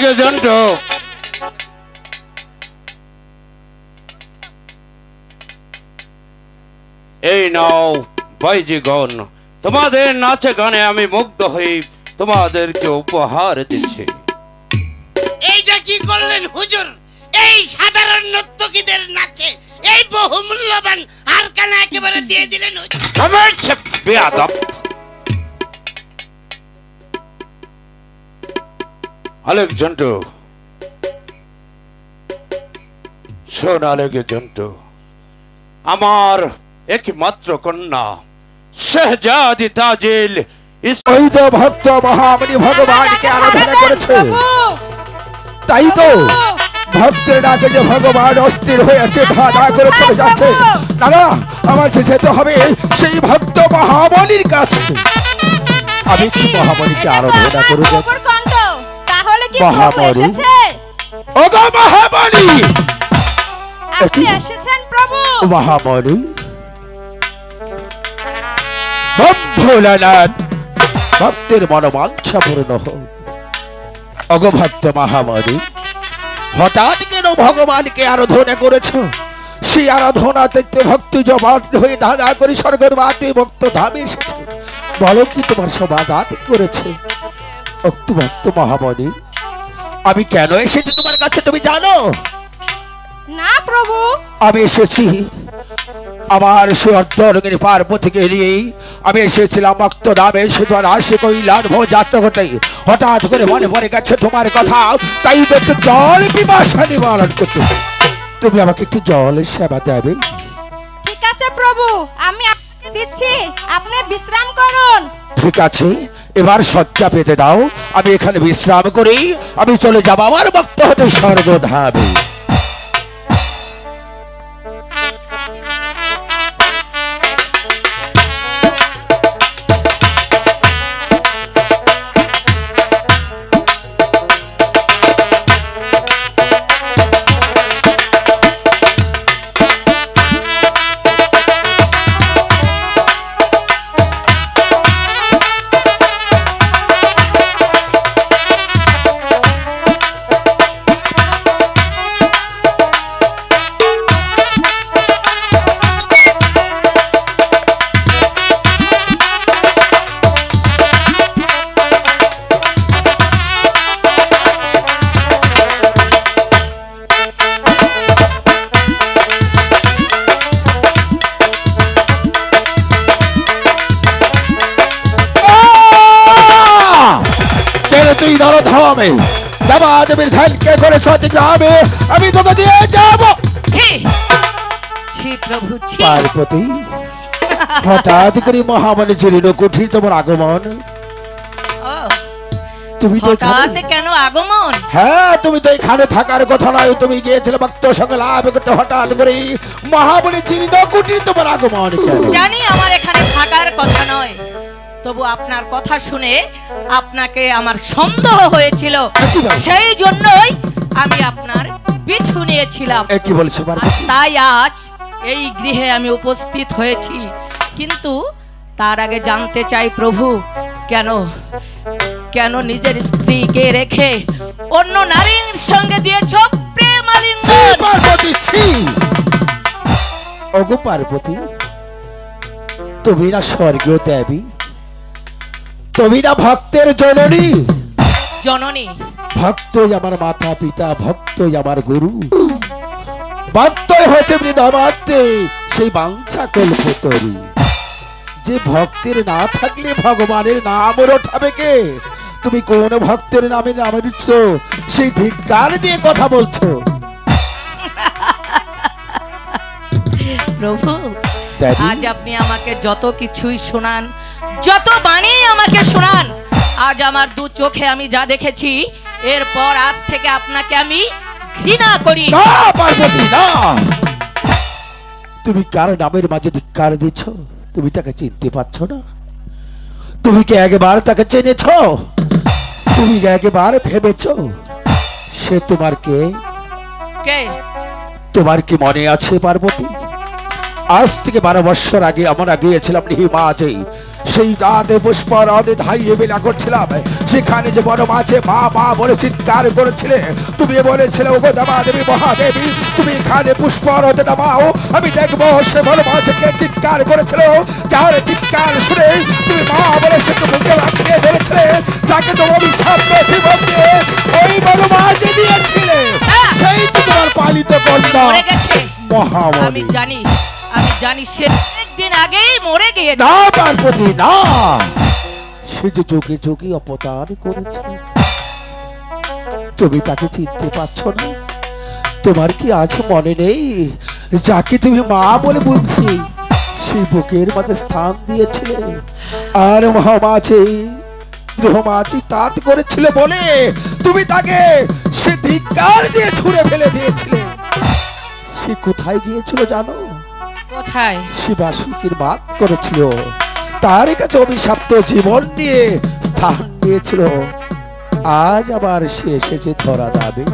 আলেকে জন্টু এই নাও বাইজিগণ, তোমাদের নাচে গানে আমি মুগ্ধ হই, তোমাদেরকে উপহার দিচ্ছি। এইটা কি করলেন হুজুর? এই সাধারণ নর্তকীদের নাচে এই বহুমূল্যবান হারকানা একেবারে দিয়ে দিলেন হুজুর। বেয়াদব! আলেক জন্টু শোন, আলেক জন্টু, আমার একমাত্র কন্যা শাহজাদি তাজিল ওই তো ভক্ত মহামণি ভগবানকে আরাধনা করেছে, তাই তো ভক্তের ডাকে যে ভগবান অস্থির হয়েছে, ধাঁধা করে চলে যাচ্ছে। না না, আমার যেতে হবে সেই ভক্ত মহামণির কাছে। আমি কি মহামণিকে আরাধনা করব? তাহলে কি প্রভু এসেছে? ওগো মহামণি! আপনি এসেছেন প্রভু? মহামণি ভোলানাথ, ভক্তের মনোবাঞ্ছা পূর্ণ হোক। ওগো ভক্ত মহামণি, হঠাৎ কেন ভগবানকে আরাধনা করেছ? সেই আরাধনা দেখতে ভক্ত জবান হয়ে ধাঁধা করে স্বর্গবাদী ভক্ত ধামে এসেছে। বলো কি তোমার সমাধান করেছে? ভক্ত মহামণি, আমি কেন এসেছি তোমার কাছে তুমি জানো? না প্রভু। আমি এসেছি আমার সে অর্ধরঙ্গিনী পার্বতীকে নিয়েই। আমি এসেছিলাম ভক্ত নামে শুধু আসে কৈলাস ভোজ যাত্রা করতে। হঠাৎ করে মনে পড়ে গেছে তোমার কথা, তাই তো একটু জল পিপাসা নিবারণ করতে। তুমি আমাকে একটু জলের সেবা দেবে? ঠিক আছে প্রভু, আমি আপনাকে দিচ্ছি, আপনি বিশ্রাম করুন। ঠিক আছে, এবার শয্যা পেতে দাও, আমি এখানে বিশ্রাম করি। আমি চলে যাব আমার ভক্ত হতে স্বর্গধামে। আমি তোকে দিয়ে যাব। পার্বতী, হঠাৎ করে মহামণি চিরকুঠির তোমার আগমন। তুমি তো কেন আগমন? হ্যাঁ, তুমি তো এখানে থাকার কথা নয়, তুমি গিয়েছিলে ভক্ত সঙ্গে লাভ করতে। হঠাৎ করে মহামণি চিরকুঠির তোমার আগমন। জানি আমার এখানে থাকার কথা নয়, তবু আপনার কথা শুনে আপনাকে আমার সন্দেহ হয়েছিল, সেই জন্যই আমি আপনার পিছু নিয়েছিলাম। কি বলছো? তাই আজ এই গৃহে আমি উপস্থিত হয়েছি। কিন্তু তার আগে জানতে চাই প্রভু, কেন কেন নিজের স্ত্রীকে রেখে অন্য নারীর সঙ্গে দিয়েছো প্রেম আলিঙ্গন? পার্বতী, ওগো পার্বতী, তুমি না স্বর্গীয় দেবী, তুমি না ভক্তের জননী। জননী? ভক্তই আমার মাতা পিতা, ভক্তই আমার গুরু, ভক্তই হচ্ছে বৃন্দাবনে সেই বাঞ্ছা কল্পতরু। যে ভক্তের না থাকলে ভগবানের নাম ওঠাবে কে? তুমি কোন ভক্তের নামে নামে দিচ্ছ? সেই ধিক্কার দিয়ে কথা বলছো। প্রভু, আজ আপনি আমাকে যত কিছুই শোনান, যত বাণী আমাকে শোনান, আজ আমার দু চোখে আমি যা দেখেছি, এরপর আজ থেকে আপনাকে আমি ঘৃণা করি। না পার্বতী, না। তুমি কার নামের মাঝে ধিক্কার দিচ্ছ? তুমি তাকে চিনতে পারছো না? তুমি কি একবার তাকে চিনেছ? তুমি কি একবার ভেবেছ সে তোমার কে? তোমার কি মনে আছে পার্বতী? আজ থেকে 12 বছর আগে আমরা গিয়েছিলাম হিমাচলে সেই রাতে পুষ্প হ্রদে ধাইয়ে বেলা করছিলাম, সেখানে যে বড় মাছে মা মা বলে চিৎকার করেছিলে, তুমি বলেছিলে ওগো দেবা দেবী মহাদেবী তুমি এখানে পুষ্প হ্রদে নামাও, আমি দেখবো সে বড় মাছকে চিৎকার করেছিল, যার চিৎকার শুনে তুমি মা বলে সেকে মুখে রাখিয়ে ধরেছিলে, তাকে তো অভিশাপ জীবন দিয়ে ওই বড় মাছ দিয়েছিলে, সেই তো তোমার পালিত কন্যা মরে গেছে। মহামণি। আমি জানি সে একদিন আগেই মরে গিয়েছে। না পার্বতী না, সে যে চোখে চোখে অপতার করেছে, তুমি তাকে চিনতে পারছো না? তোমার কি আজ মনে নেই যাকে তুমি মা বলে বলছি সেই বুকের মাঝে স্থান দিয়েছিলে, আর মহামাছে গৃহমাছি তাঁত করেছিল বলে তুমি তাকে সে ধিক্কার দিয়ে ছুঁড়ে ফেলে দিয়েছিলে। সে কোথায় গিয়েছিল জানো? কোথায়? সে বাসুকির বাদ করেছিল, তার কাছে অভিশপ্ত জীবন নিয়ে স্থান নিয়েছিল, আজ আবার সে এসেছে ধরা দাবে।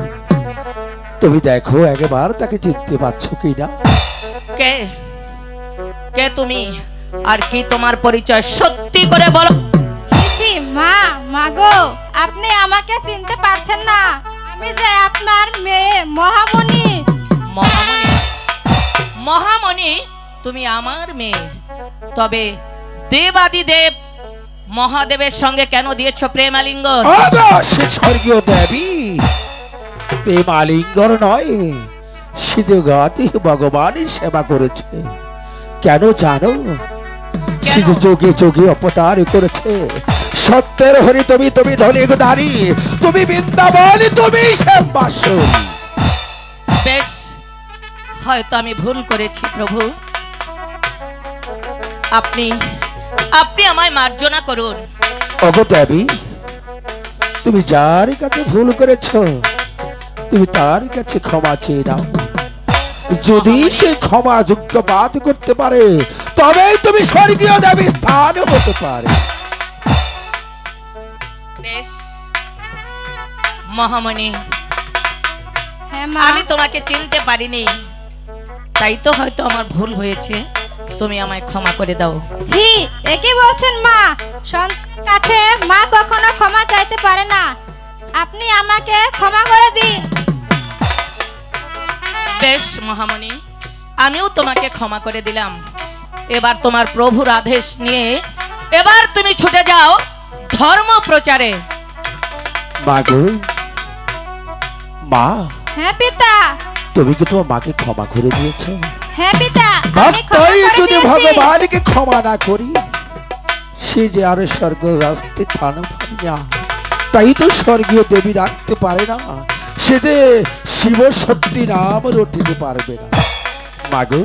তুমি দেখো একবার তাকে চিনতে পারছো কিনা? কে কে তুমি, আর কি তোমার পরিচয় সত্যি করে বলো। ছি মা, মাগো আপনি আমাকে চিনতে পারছেন না, আমি যে আপনার মেয়ে মহামণি। মহামণি? মহামণি তুমি আমার মেয়ে, তবে দেবাদিদেব মহাদেবের সঙ্গে কেন দিয়েছো প্রেমালিঙ্গন? সে স্বর্গীয় দেবী প্রেমালিঙ্গন নয়, সে জগতে ভগবানের সেবা করেছে। কেন জানো? সে যে যোগে যোগে অবতার করেছে, সত্যের হরি তুমি, তুমি ধনী দারি, তুমি বৃন্দাবন, তুমি শ্যামবাসন। বেশ, হয়তো আমি ভুল করেছি প্রভু, আপনি আমায় মার্জনা করুন। ওগো দেবী, তুমি যার কাছে ভুল করেছো তুমি তার কাছে ক্ষমা চেয়ে নাও, যদি সে ক্ষমা যোগ্য বাদ করতে পারে তবেই তুমি স্বর্গীয় দেবী স্থান হতে পারে। বেশ মহামণি, হ্যাঁ মা, আমি তোমাকে চিনতে পারিনি, তাই তো হয়তো আমার ভুল হয়েছে, তুমি আমায় ক্ষমা করে দাও। ছি একই বলছেন মা, সন্তানের কাছে মা কখনো ক্ষমা চাইতে পারে না, আপনি আমাকে ক্ষমা করে দিন। বেশ মহামণি, আমিও তোমাকে ক্ষমা করে দিলাম, এবার তোমার প্রভুর আদেশ নিয়ে এবার তুমি ছুটে যাও ধর্ম প্রচারে। মাগো, মা, হ্যাঁ পিতা। তুমি কি তোমার মাকে ক্ষমা করে দিয়েছো? হ্যাঁ পিতা, আমি ক্ষমা ভক্তই করে যদি দিয়েছি। ভগবানকে ক্ষমা না করি সে যে আরো স্বর্গ রাস্তে স্থান পাবে না, তাই তো স্বর্গীয় দেবী রাখতে পারে না, সে যে শিব শক্তি নাম রটিতে পারবে না। মাগো,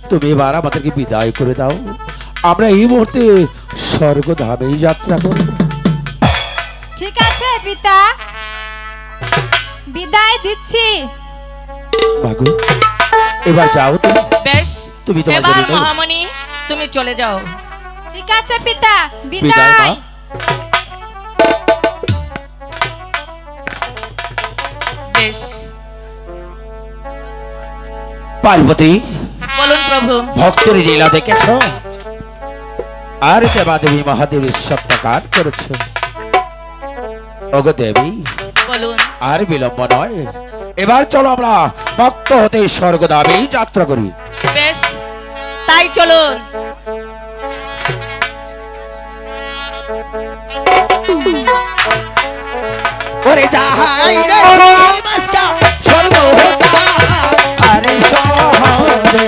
তুমি এবার আমাদেরকে বিদায় করে দাও, আমরা এই মুহূর্তে স্বর্গধামেই যাত্রা করব। ঠিক আছে পিতা, বিদায় দিচ্ছি। মাগো, এবার যাও তুমি। বেশ, তুমি তোমার এবার জন্য- মহামণি তুমি চলে যাও। ঠিক আছে পিতা, বিদায় মা। বিদায়। বেশ, পার্বতী, বলুন প্রভু। ভক্তের লীলা দেখেছ, আর দেবাদেবী মহাদেবীর সত্যকার করেছ। ওগো দেবী, বলুন। আর বিলম্ব নয়, এবার চলো আমরা ভক্ত হতে স্বর্গধামেই যাত্রা করি। বেশ, তাই চলুন। ওরে যাহাই রে শিবস্কা স্বর্গ হতা আরে শহরে